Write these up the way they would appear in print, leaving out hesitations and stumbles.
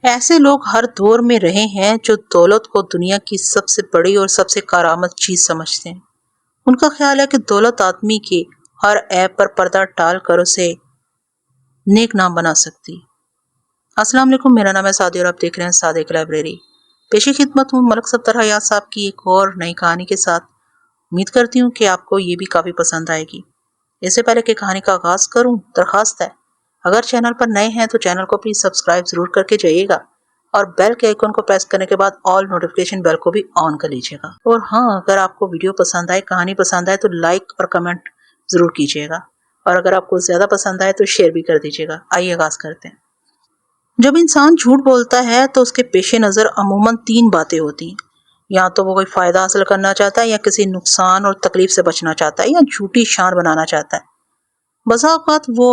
ایسے لوگ ہر دور میں رہے ہیں جو دولت کو دنیا کی سب سے بڑی اور سب سے کارآمد چیز سمجھتے ہیں۔ ان کا خیال ہے کہ دولت آدمی کے ہر عیب پر پردہ ڈال کر اسے نیک نام بنا سکتی۔ السلام علیکم، میرا نام ہے سعدی اور آپ دیکھ رہے ہیں صادق لائبریری۔ پیشی خدمت ہوں ملک صفدر حیات صاحب کی ایک اور نئی کہانی کے ساتھ۔ امید کرتی ہوں کہ آپ کو یہ بھی کافی پسند آئے گی۔ اس سے پہلے کہ کہانی کا آغاز کروں، درخواست ہے اگر چینل پر نئے ہیں تو چینل کو پلیز سبسکرائب ضرور کر کے جائیے گا اور بیل کے آئیکن کو پریس کرنے کے بعد آل نوٹیفیکیشن بیل کو بھی آن کر لیجیے گا۔ اور ہاں، اگر آپ کو ویڈیو پسند آئے، کہانی پسند آئے تو لائک اور کمنٹ ضرور کیجیے گا، اور اگر آپ کو زیادہ پسند آئے تو شیئر بھی کر دیجیے گا۔ آئیے آغاز کرتے ہیں۔ جب انسان جھوٹ بولتا ہے تو اس کے پیش نظر عموماً تین باتیں ہوتی ہیں۔ یا تو وہ کوئی فائدہ حاصل کرنا چاہتا ہے، یا کسی نقصان اور تکلیف سے بچنا چاہتا ہے، یا جھوٹی شان بنانا چاہتا ہے۔ بسا اوقات وہ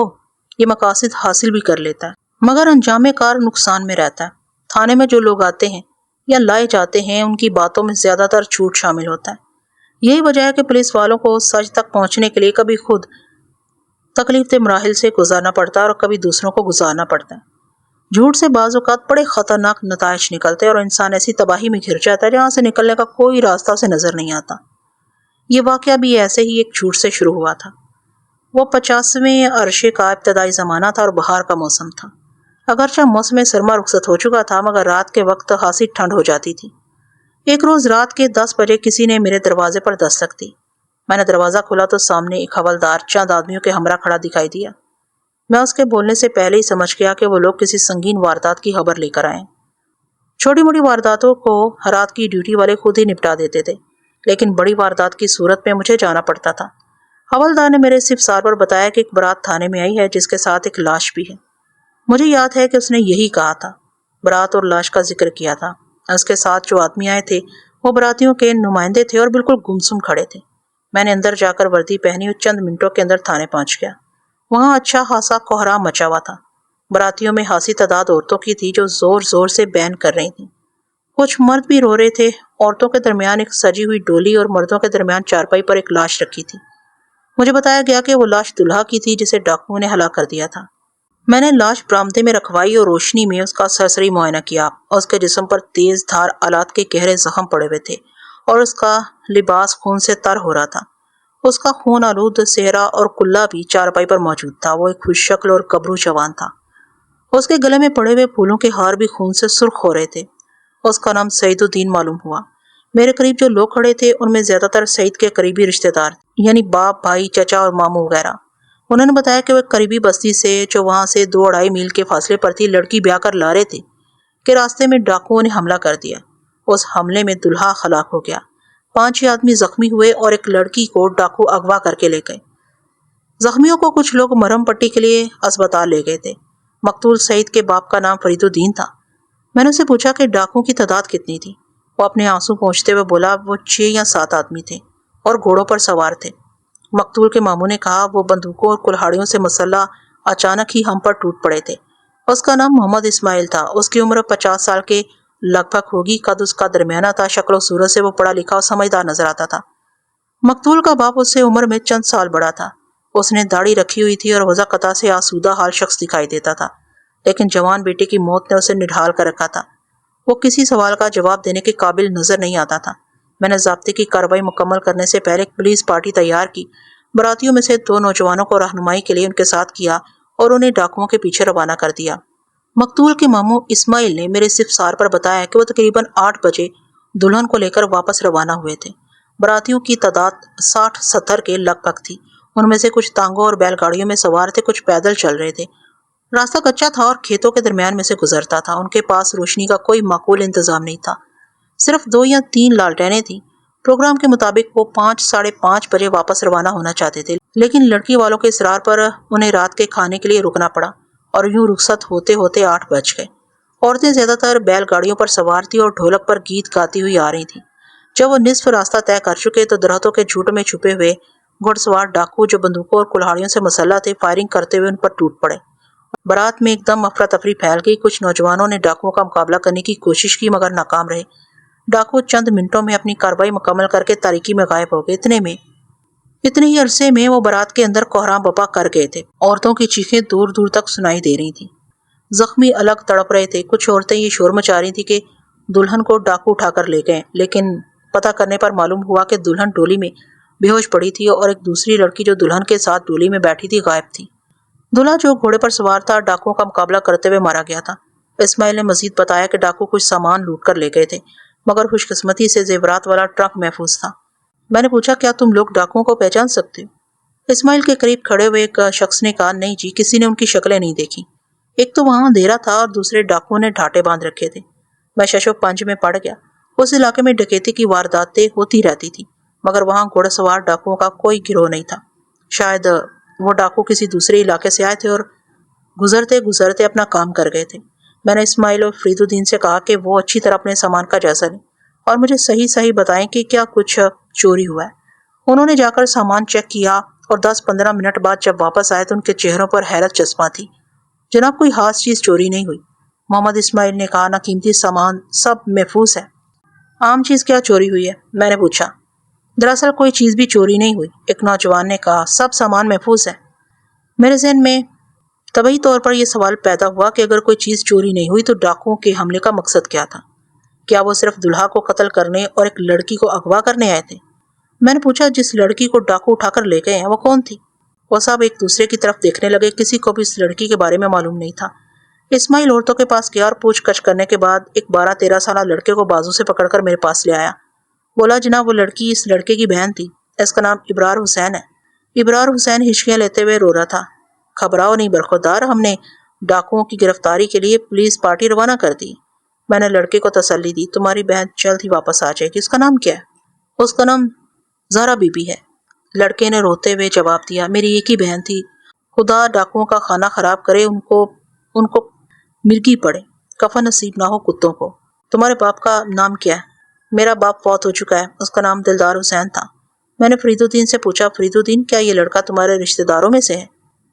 یہ مقاصد حاصل بھی کر لیتا ہے، مگر انجام کار نقصان میں رہتا ہے۔ تھانے میں جو لوگ آتے ہیں یا لائے جاتے ہیں، ان کی باتوں میں زیادہ تر جھوٹ شامل ہوتا ہے۔ یہی وجہ ہے کہ پولیس والوں کو سچ تک پہنچنے کے لیے کبھی خود تکلیف دہ مراحل سے گزارنا پڑتا ہے اور کبھی دوسروں کو گزارنا پڑتا ہے۔ جھوٹ سے بعض اوقات بڑے خطرناک نتائج نکلتے ہیں اور انسان ایسی تباہی میں گھر جاتا ہے جہاں سے نکلنے کا کوئی راستہ اسے نظر نہیں آتا۔ یہ واقعہ بھی ایسے ہی ایک جھوٹ سے شروع ہوا تھا۔ وہ 50ویں عرصے کا ابتدائی زمانہ تھا اور بہار کا موسم تھا۔ اگرچہ موسم سرما رخصت ہو چکا تھا، مگر رات کے وقت خاصی ٹھنڈ ہو جاتی تھی۔ ایک روز رات کے 10 بجے کسی نے میرے دروازے پر دستک دی۔ میں نے دروازہ کھولا تو سامنے ایک حوالدار چند آدمیوں کے ہمراہ کھڑا دکھائی دیا۔ میں اس کے بولنے سے پہلے ہی سمجھ گیا کہ وہ لوگ کسی سنگین واردات کی خبر لے کر آئے۔ چھوٹی موٹی وارداتوں کو رات کی ڈیوٹی والے خود ہی نپٹا دیتے تھے، لیکن بڑی واردات کی صورت میں مجھے جانا پڑتا تھا۔ حوالدار نے میرے استفسار پر بتایا کہ ایک بارات تھانے میں آئی ہے جس کے ساتھ ایک لاش بھی ہے۔ مجھے یاد ہے کہ اس نے یہی کہا تھا، بارات اور لاش کا ذکر کیا تھا۔ اس کے ساتھ جو آدمی آئے تھے وہ براتیوں کے نمائندے تھے اور بالکل گمسم کھڑے تھے۔ میں نے اندر جا کر وردی پہنی اور چند منٹوں کے اندر تھانے پہنچ گیا۔ وہاں اچھا خاصا کوہرام مچا ہوا تھا۔ براتیوں میں خاصی تعداد عورتوں کی تھی جو زور زور سے بین کر رہی تھیں۔ کچھ مرد بھی رو رہے تھے۔ عورتوں کے درمیان ایک سجی ہوئی ڈولی اور مردوں کے درمیان چارپائی پر ایک لاش رکھی تھی۔ مجھے بتایا گیا کہ وہ لاش دلہا کی تھی جسے ڈاکوؤں نے ہلاک کر دیا تھا۔ میں نے لاش برآمدے میں رکھوائی اور روشنی میں اس کا سرسری معائنہ کیا اور اس کے جسم پر تیز دھار آلات کے گہرے زخم پڑے ہوئے تھے اور اس کا لباس خون سے تر ہو رہا تھا۔ اس کا خون آلود چہرہ اور کلا بھی چارپائی پر موجود تھا۔ وہ ایک خوش شکل اور گبرو جوان تھا۔ اس کے گلے میں پڑے ہوئے پھولوں کے ہار بھی خون سے سرخ ہو رہے تھے۔ اس کا نام سعید الدین معلوم ہوا۔ میرے قریب جو لوگ کھڑے تھے ان میں زیادہ تر سعید کے قریبی رشتہ دار، یعنی باپ، بھائی، چچا اور ماموں وغیرہ۔ انہوں نے بتایا کہ وہ ایک قریبی بستی سے جو وہاں سے 2-2.5 میل کے فاصلے پر تھی لڑکی بیاہ کر لا رہے تھے کہ راستے میں ڈاکوؤں نے حملہ کر دیا۔ اس حملے میں دلہا ہلاک ہو گیا۔ 5-6 آدمی زخمی ہوئے اور ایک لڑکی کو ڈاکو اغوا کر کے لے گئے۔ زخمیوں کو کچھ لوگ مرہم پٹی کے لیے اسپتال لے گئے تھے۔ مقتول سعید کے باپ کا نام فرید الدین تھا۔ میں نے اسے پوچھا کہ ڈاکوؤں کی تعداد کتنی تھی۔ وہ اپنے آنسو پونچھتے ہوئے بولا وہ 6 یا 7 آدمی تھے اور گھوڑوں پر سوار تھے۔ مقتول کے ماموں نے کہا وہ بندوقوں اور کلہاڑیوں سے مسلح اچانک ہی ہم پر ٹوٹ پڑے تھے۔ اس کا نام محمد اسماعیل تھا۔ اس کی عمر 50 سال کے لگ بھگ ہوگی۔ قد اس کا درمیانہ تھا۔ شکل و صورت سے وہ پڑھا لکھا اور سمجھدار نظر آتا تھا۔ مقتول کا باپ اس سے عمر میں چند سال بڑا تھا۔ اس نے داڑھی رکھی ہوئی تھی اور وضع قطع سے آسودہ حال شخص دکھائی دیتا تھا، لیکن جوان بیٹے کی موت نے اسے نڈھال کر رکھا تھا۔ وہ کسی سوال کا جواب دینے کے قابل نظر نہیں آتا تھا۔ میں نے ضابطے کی کارروائی مکمل کرنے سے پہلے ایک پولیس پارٹی تیار کی۔ براتیوں میں سے 2 نوجوانوں کو رہنمائی کے لیے ان کے ساتھ کیا اور انہیں ڈاکوؤں کے پیچھے روانہ کر دیا۔ مقتول کے ماموں اسماعیل نے میرے استفسار پر بتایا کہ وہ تقریباً 8 بجے دلہن کو لے کر واپس روانہ ہوئے تھے۔ براتیوں کی تعداد 60-70 کے لگ بھگ تھی۔ ان میں سے کچھ تانگوں اور بیل گاڑیوں میں سوار تھے، کچھ پیدل چل رہے تھے۔ راستہ کچا تھا اور کھیتوں کے درمیان میں سے گزرتا تھا۔ ان کے پاس روشنی کا کوئی معقول انتظام نہیں تھا۔ صرف 2 یا 3 لالٹینیں تھیں۔ پروگرام کے مطابق وہ 5-5:30 بجے واپس روانہ ہونا چاہتے تھے، لیکن لڑکی والوں کے اصرار پر انہیں رات کے کھانے کے لیے رکنا پڑا اور یوں رخصت ہوتے ہوتے 8 بج گئے۔ عورتیں زیادہ تر بیل گاڑیوں پر سوار تھیں اور ڈھولک پر گیت گاتی ہوئی آ رہی تھیں۔ جب وہ نصف راستہ طے کر چکے تو درختوں کے جھوٹ میں چھپے ہوئے گھڑ سوار ڈاکو جو بندوقوں اور کلہاڑیوں سے مسلح تھے فائرنگ کرتے ہوئے ان پر ٹوٹ پڑے۔ برات میں ایک دم افراتفری پھیل گئی۔ کچھ نوجوانوں نے ڈاکوؤں کا مقابلہ کرنے کی کوشش کی مگر ناکام رہے۔ ڈاکو چند منٹوں میں اپنی کارروائی مکمل کر کے تاریکی میں غائب ہو گئے۔ اتنے ہی عرصے میں وہ برات کے اندر کوہرام بپا کر گئے تھے۔ عورتوں کی چیخیں دور دور تک سنائی دے رہی تھیں۔ زخمی الگ تڑپ رہے تھے۔ کچھ عورتیں یہ شور مچا رہی تھی کہ دلہن کو ڈاکو اٹھا کر لے گئے، لیکن پتہ کرنے پر معلوم ہوا کہ دلہن ڈولی میں بے ہوش پڑی تھی اور ایک دوسری لڑکی جو دلہن کے ساتھ ڈولی میں بیٹھی تھی غائب تھی۔ دلہا جو گھوڑے پر سوار تھا ڈاکوؤں کا مقابلہ کرتے ہوئے مارا گیا تھا۔ اسماعیل نے مزید بتایا کہ ڈاکو کچھ سامان لوٹ کر لے گئے تھے، مگر خوش قسمتی سے زیورات والا ٹرک محفوظ تھا۔ میں نے پوچھا کیا تم لوگ ڈاکوؤں کو پہچان سکتے ہو؟ اسماعیل کے قریب کھڑے ہوئے ایک شخص نے کہا نہیں جی، کسی نے ان کی شکلیں نہیں دیکھی۔ ایک تو وہاں اندھیرا تھا اور دوسرے ڈاکوؤں نے ڈھاٹے باندھ رکھے تھے۔ میں شش و پنج میں پڑ گیا۔ اس علاقے میں ڈکیتی کی وارداتیں ہوتی رہتی تھی، مگر وہاں گھوڑا سوار ڈاکوؤں کا کوئی گروہ نہیں تھا۔ شاید وہ ڈاکو کسی دوسرے علاقے سے آئے تھے اور گزرتے گزرتے اپنا کام کر گئے تھے۔ میں نے اسماعیل اور فرید الدین سے کہا کہ وہ اچھی طرح اپنے سامان کا جائزہ لیں اور مجھے صحیح بتائیں کہ کیا کچھ چوری ہوا ہے۔ انہوں نے جا کر سامان چیک کیا اور 10-15 منٹ بعد جب واپس آئے تو ان کے چہروں پر حیرت چسپاں تھی۔ جناب کوئی خاص چیز چوری نہیں ہوئی، محمد اسماعیل نے کہا، نہ قیمتی سامان، سب محفوظ ہے۔ عام چیز کیا چوری ہوئی ہے؟ میں نے پوچھا۔ دراصل کوئی چیز بھی چوری نہیں ہوئی، ایک نوجوان نے کہا، سب سامان محفوظ ہے۔ میرے ذہن میں طبعی طور پر یہ سوال پیدا ہوا کہ اگر کوئی چیز چوری نہیں ہوئی تو ڈاکوؤں کے حملے کا مقصد کیا تھا؟ کیا وہ صرف دلہا کو قتل کرنے اور ایک لڑکی کو اغوا کرنے آئے تھے؟ میں نے پوچھا جس لڑکی کو ڈاکو اٹھا کر لے گئے ہیں وہ کون تھی؟ وہ سب ایک دوسرے کی طرف دیکھنے لگے، کسی کو بھی اس لڑکی کے بارے میں معلوم نہیں تھا۔ اسماعیل عورتوں کے پاس گیا اور پوچھ گچھ کرنے کے بعد ایک 12-13 سالہ لڑکے کو بازو سے پکڑ کر میرے پاس لے آیا۔ بولا جناب وہ لڑکی اس لڑکے کی بہن تھی، اس کا نام ابرار حسین ہے۔ ابرار حسین ہچکیاں لیتے ہوئے رو رہا تھا۔ گھبراؤ نہیں برخوردار، ہم نے ڈاکوؤں کی گرفتاری کے لیے پولیس پارٹی روانہ کر دی۔ میں نے لڑکے کو تسلی دی، تمہاری بہن جلد ہی واپس آ جائے گی۔ اس کا نام کیا ہے؟ اس کا نام زہرا بی بی ہے، لڑکے نے روتے ہوئے جواب دیا۔ میری ایک ہی بہن تھی، خدا ڈاکوؤں کا کھانا خراب کرے، ان کو مرگی پڑے، کفن نصیب نہ ہو کتوں کو۔ تمہارے باپ کا نام کیا ہے؟ میرا باپ فوت ہو چکا ہے، اس کا نام دلدار حسین تھا۔ میں نے فرید الدین سے پوچھا، فرید الدین کیا یہ لڑکا تمہارے رشتہ داروں میں سے ہے؟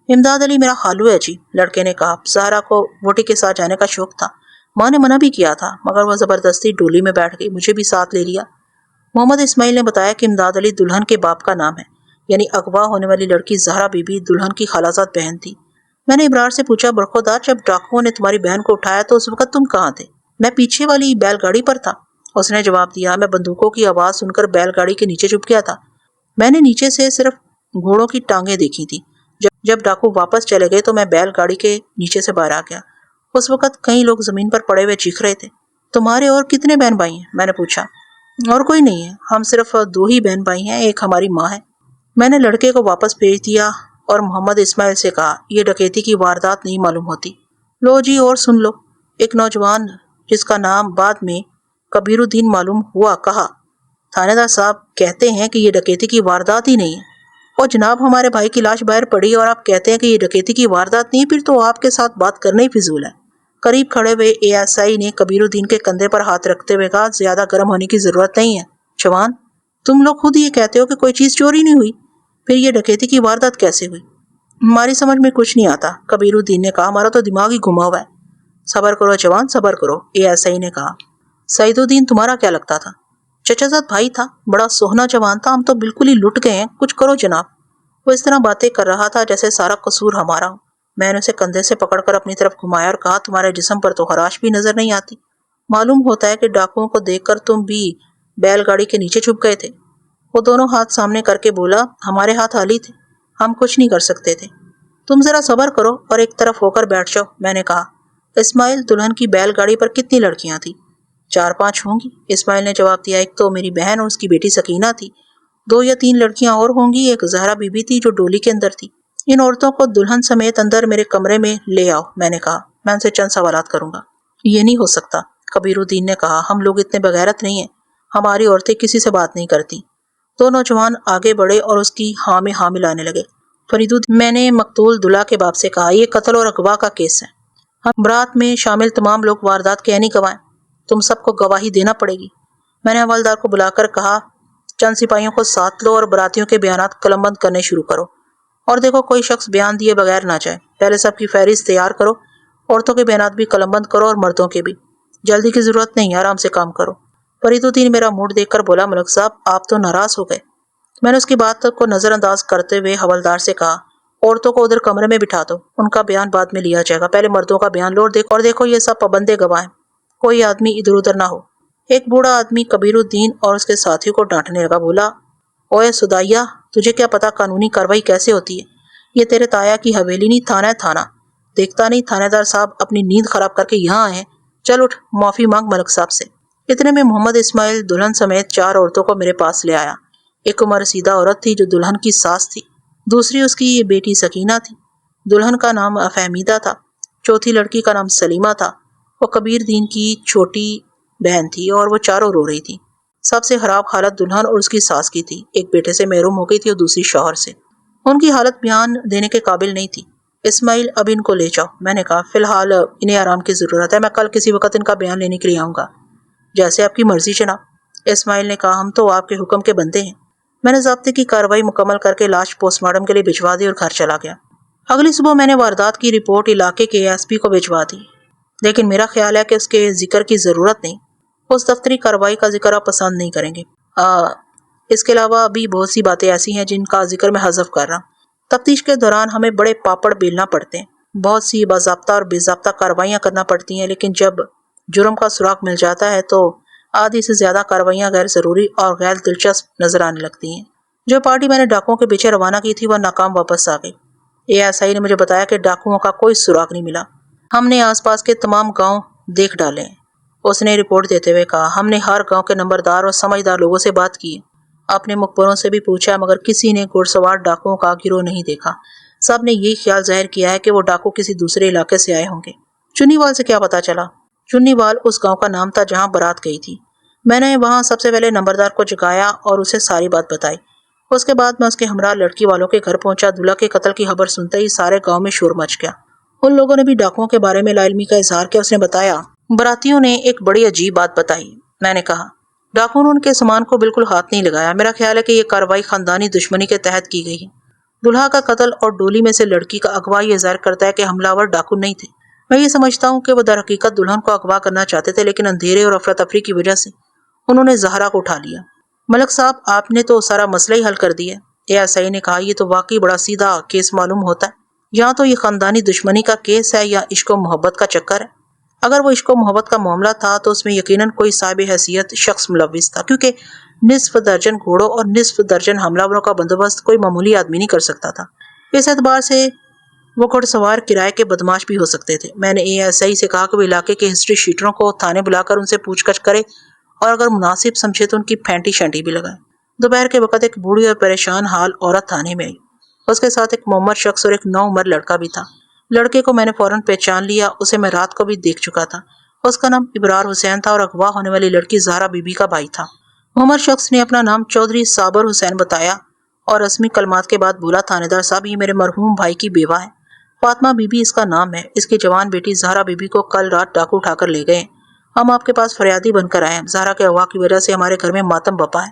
امداد علی میرا خالو ہے جی، لڑکے نے کہا۔ زہرا کو ووٹی کے ساتھ جانے کا شوق تھا، ماں نے منع بھی کیا تھا، مگر وہ زبردستی ڈولی میں بیٹھ گئی، مجھے بھی ساتھ لے لیا۔ محمد اسماعیل نے بتایا کہ امداد علی دلہن کے باپ کا نام ہے، یعنی اغوا ہونے والی لڑکی زہرا بی بی دلہن کی خالازاد بہن تھی۔ میں نے ابرار سے پوچھا، برخوردار جب ڈاکوؤں نے تمہاری بہن کو اٹھایا تو اس وقت تم کہاں تھے؟ میں پیچھے والی بیل گاڑی پر تھا، اس نے جواب دیا۔ میں بندوقوں کی آواز سن کر بیل گاڑی کے نیچے چھپ گیا تھا۔ میں نے نیچے سے صرف گھوڑوں کی ٹانگیں دیکھی تھی۔ جب ڈاکو واپس چلے گئے تو میں بیل گاڑی کے نیچے سے باہر آ گیا۔ اس وقت کئی لوگ زمین پر پڑے ہوئے چیخ رہے تھے۔ تمہارے اور کتنے بہن بھائی ہیں؟ میں نے پوچھا۔ اور کوئی نہیں ہے، ہم صرف 2 ہی بہن بھائی ہیں، ایک ہماری ماں ہے۔ میں نے لڑکے کو واپس بھیج دیا اور محمد اسماعیل سے کہا، یہ ڈکیتی کی واردات نہیں معلوم ہوتی۔ لو جی اور سن لو، ایک نوجوان جس کا نام بعد میں کبیر الدین معلوم ہوا کہا، تھانے دار صاحب کہتے ہیں کہ یہ ڈکیتی کی واردات ہی نہیں ہے۔ اور جناب ہمارے بھائی کی لاش باہر پڑی اور آپ کہتے ہیں کہ یہ ڈکیتی کی واردات نہیں، پھر تو آپ کے ساتھ بات کرنا ہی فضول ہے۔ قریب کھڑے ہوئے ASI نے کبیر الدین کے کندھے پر ہاتھ رکھتے ہوئے کہا، زیادہ گرم ہونے کی ضرورت نہیں ہے جوان، تم لوگ خود یہ کہتے ہو کہ کوئی چیز چوری نہیں ہوئی، پھر یہ ڈکیتی کی واردات کیسے ہوئی؟ ہماری سمجھ میں کچھ نہیں آتا، کبیر الدین نے کہا، ہمارا تو دماغ ہی گھما ہوا ہے۔ صبر کرو جوان، صبر کرو، ASI نے کہا۔ سعید الدین تمہارا کیا لگتا تھا؟ چچا زاد بھائی تھا، بڑا سوہنا جوان تھا، ہم تو بالکل ہی لٹ گئے ہیں، کچھ کرو جناب۔ وہ اس طرح باتیں کر رہا تھا جیسے سارا قصور ہمارا ہو۔ میں نے اسے کندھے سے پکڑ کر اپنی طرف گھمایا اور کہا، تمہارے جسم پر تو خراش بھی نظر نہیں آتی، معلوم ہوتا ہے کہ ڈاکوؤں کو دیکھ کر تم بھی بیل گاڑی کے نیچے چھپ گئے تھے۔ وہ دونوں ہاتھ سامنے کر کے بولا، ہمارے ہاتھ خالی تھے، ہم کچھ نہیں کر سکتے تھے۔ تم ذرا صبر کرو اور ایک طرف ہو کر بیٹھ جاؤ، میں نے کہا۔ اسماعیل، دلہن کی بیل گاڑی پر کتنی لڑکیاں تھیں؟ 4-5 ہوں گی، اسماعیل نے جواب دیا۔ ایک تو میری بہن اور اس کی بیٹی سکینہ تھی، 2 یا 3 لڑکیاں اور ہوں گی، ایک زہرا بی بی تھی جو ڈولی کے اندر تھی۔ ان عورتوں کو دلہن سمیت اندر میرے کمرے میں لے آؤ، میں نے کہا، میں ان سے چند سوالات کروں گا۔ یہ نہیں ہو سکتا، کبیر الدین نے کہا، ہم لوگ اتنے بغیرت نہیں ہیں، ہماری عورتیں کسی سے بات نہیں کرتی۔ 2 نوجوان آگے بڑھے اور اس کی ہاں میں ہاں ملانے لگے۔ فرید الدین، میں نے مقتول دلہا کے باپ سے کہا، یہ قتل اور اغوا کا کیس ہے، ہم برات میں شامل تمام لوگ واردات کے عینی گواہ ہیں، تم سب کو گواہی دینا پڑے گی۔ میں نے حوالدار کو بلا کر کہا، چند سپاہیوں کو ساتھ لو اور براتیوں کے بیانات قلم بند کرنے شروع کرو، اور دیکھو کوئی شخص بیان دیے بغیر نہ جائے۔ پہلے سب کی فہرست تیار کرو، عورتوں کے بیانات بھی قلم بند کرو اور مردوں کے بھی۔ جلدی کی ضرورت نہیں، آرام سے کام کرو۔ فرید الدین میرا موڈ دیکھ کر بولا، ملک صاحب آپ تو ناراض ہو گئے۔ میں نے اس کی بات کو نظر انداز کرتے ہوئے حوالدار سے کہا، عورتوں کو ادھر کمرے میں بٹھا دو، ان کا بیان بعد میں لیا جائے گا، پہلے مردوں کا بیان لو اور دیکھو یہ سب پابندے گواہ ہیں، کوئی آدمی ادھر ادھر نہ ہو۔ ایک بوڑھا آدمی کبیر الدین اور اس کے ساتھیوں کو ڈانٹنے لگا، بولا، اوے سدائیا، تجھے کیا پتا قانونی کارروائی کیسے ہوتی ہے؟ یہ تیرے تایا کی حویلی نہیں، تھانہ ہے تھانہ، دیکھتا نہیں تھانے دار صاحب اپنی نیند خراب کر کے یہاں آئے ہیں، چل اٹھ معافی مانگ ملک صاحب سے۔ اتنے میں محمد اسماعیل دلہن سمیت 4 عورتوں کو میرے پاس لے آیا۔ ایک عمر رسیدہ عورت تھی جو دلہن کی ساس تھی، دوسری اس کی بیٹی سکینہ تھی، دلہن کا نام فہمیدہ تھا، چوتھی لڑکی کا نام سلیمہ تھا، وہ کبیر دین کی چھوٹی بہن تھی اور وہ چاروں رو رہی تھی۔ سب سے خراب حالت دلہن اور اس کی ساس کی تھی، ایک بیٹے سے محروم ہو گئی تھی اور دوسری شوہر سے۔ ان کی حالت بیان دینے کے قابل نہیں تھی۔ اسماعیل، اب ان کو لے جاؤ، میں نے کہا، فی الحال انہیں آرام کی ضرورت ہے، میں کل کسی وقت ان کا بیان لینے کے لیے آؤں گا۔ جیسے آپ کی مرضی جناب، اسماعیل نے کہا، ہم تو آپ کے حکم کے بندے ہیں۔ میں نے ضابطے کی کارروائی مکمل کر کے لاش پوسٹ مارٹم کے لیے بھجوا دی اور گھر چلا گیا۔ اگلی صبح میں نے واردات کی رپورٹ علاقے کے ایس پی کو بھجوا دی، لیکن میرا خیال ہے کہ اس کے ذکر کی ضرورت نہیں، اس دفتری کارروائی کا ذکر آپ پسند نہیں کریں گے۔ اس کے علاوہ بھی بہت سی باتیں ایسی ہیں جن کا ذکر میں حذف کر رہا ہوں۔ تفتیش کے دوران ہمیں بڑے پاپڑ بیلنا پڑتے ہیں، بہت سی باضابطہ اور بے ضابطہ کارروائیاں کرنا پڑتی ہیں، لیکن جب جرم کا سراغ مل جاتا ہے تو آدھی سے زیادہ کارروائیاں غیر ضروری اور غیر دلچسپ نظر آنے لگتی ہیں۔ جو پارٹی میں نے ڈاکوؤں کے پیچھے روانہ کی تھی وہ ناکام واپس آ گئی۔ اے ایس آئی نے مجھے بتایا کہ ڈاکوؤں کا کوئی سراغ نہیں ملا، ہم نے آس پاس کے تمام گاؤں دیکھ ڈالے ہیں۔ اس نے رپورٹ دیتے ہوئے کہا، ہم نے ہر گاؤں کے نمبردار اور سمجھدار لوگوں سے بات کی ہے، اپنے مخبروں سے بھی پوچھا، مگر کسی نے گھڑ سوار ڈاکوؤں کا گروہ نہیں دیکھا۔ سب نے یہی خیال ظاہر کیا ہے کہ وہ ڈاکو کسی دوسرے علاقے سے آئے ہوں گے۔ چنی وال سے کیا پتا چلا؟ چنی وال اس گاؤں کا نام تھا جہاں بارات گئی تھی۔ میں نے وہاں سب سے پہلے نمبردار کو جگایا اور اسے ساری بات بتائی۔ اس کے بعد میں اس کے ہمراہ لڑکی والوں کے گھر پہنچا۔ دلہا کے قتل کی خبر سنتے ہی سارے گاؤں میں شور مچ گیا۔ ان لوگوں نے بھی ڈاکوؤں کے بارے میں لا علمی کا اظہار کیا۔ اس نے بتایا، براتیوں نے ایک بڑی عجیب بات بتائی۔ میں نے کہا، ڈاکوؤں نے ان کے سامان کو بالکل ہاتھ نہیں لگایا، میرا خیال ہے کہ یہ کارروائی خاندانی دشمنی کے تحت کی گئی ہے۔ دلہا کا قتل اور ڈولی میں سے لڑکی کا اغوا یہ ظاہر کرتا ہے کہ حملہ آور ڈاکو نہیں تھے۔ میں یہ سمجھتا ہوں کہ وہ در حقیقت دلہن کو اغوا کرنا چاہتے تھے، لیکن اندھیرے اور افراتفری کی وجہ سے انہوں نے زہرا کو اٹھا لیا۔ ملک صاحب، آپ نے تو سارا مسئلہ ہی حل کر دیا۔ اے ایس آئی نے کہا، یہ تو واقعی بڑا سیدھا کیس معلوم ہوتا ہے۔ یہاں تو یہ خاندانی دشمنی کا کیس ہے یا عشق و محبت کا چکر ہے؟ اگر وہ عشق و محبت کا معاملہ تھا تو اس میں یقیناً کوئی صاحب حیثیت شخص ملوث تھا، کیونکہ نصف درجن گھوڑوں اور نصف درجن حملہ آوروں کا بندوبست کوئی معمولی آدمی نہیں کر سکتا تھا۔ اس اعتبار سے وہ گھڑ سوار کرائے کے بدماش بھی ہو سکتے تھے۔ میں نے اے ایس آئی سے کہا کہ وہ علاقے کے ہسٹری شیٹروں کو تھانے بلا کر ان سے پوچھ گچھ کرے اور اگر مناسب سمجھے تو ان کی پھینٹی شینٹی بھی لگائے۔ دوپہر کے وقت ایک بوڑھی اور پریشان حال عورت تھانے میں آئی، اس کے ساتھ ایک معمر شخص اور ایک نوعمر لڑکا بھی تھا۔ لڑکے کو میں نے فوراً پہچان لیا، اسے میں رات کو بھی دیکھ چکا تھا۔ اس کا نام ابرار حسین تھا اور اغوا ہونے والی لڑکی زہرا بی بی کا بھائی تھا۔ معمر شخص نے اپنا نام چودھری صابر حسین بتایا اور رسمی کلمات کے بعد بولا، تھانے دار صاحب، یہ میرے مرحوم بھائی کی بیوہ ہے، فاطمہ بی بی اس کا نام ہے، اس کی جوان بیٹی زہرا بی بی کو کل رات ڈاکو اٹھا کر لے گئے۔ ہم آپ کے پاس فریادی بن کر آئے ہیں، زہرا کے اغوا کی وجہ سے ہمارے گھر میں ماتم بپا ہے۔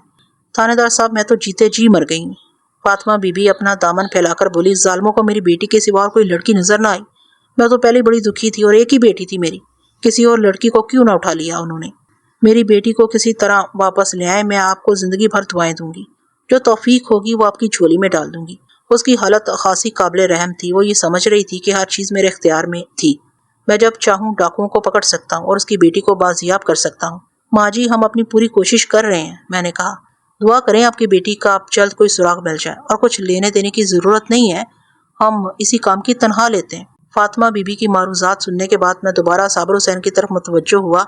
تھانے دار صاحب، میں تو جیتے جی مر گئی ہوں۔ فاطمہ بی بی اپنا دامن پھیلا کر بولی، ظالموں کو میری بیٹی کے سوا اور کوئی لڑکی نظر نہ آئی؟ میں تو پہلے بڑی دکھی تھی، اور ایک ہی بیٹی تھی میری، کسی اور لڑکی کو کیوں نہ اٹھا لیا انہوں نے؟ میری بیٹی کو کسی طرح واپس لے آئے، میں آپ کو زندگی بھر دعائیں دوں گی، جو توفیق ہوگی وہ آپ کی جھولی میں ڈال دوں گی۔ اس کی حالت خاصی قابل رحم تھی، وہ یہ سمجھ رہی تھی کہ ہر چیز میرے اختیار میں تھی، میں جب چاہوں ڈاکوؤں کو پکڑ سکتا ہوں اور اس کی بیٹی کو بازیاب کر سکتا ہوں۔ ماں جی، ہم اپنی پوری کوشش کر رہے ہیں، میں نے کہا، دعا کریں آپ کی بیٹی کا اب جلد کوئی سراغ مل جائے، اور کچھ لینے دینے کی ضرورت نہیں ہے، ہم اسی کام کی تنخواہ لیتے ہیں۔ فاطمہ بی بی کی معروضات سننے کے بعد میں دوبارہ صابر حسین کی طرف متوجہ ہوا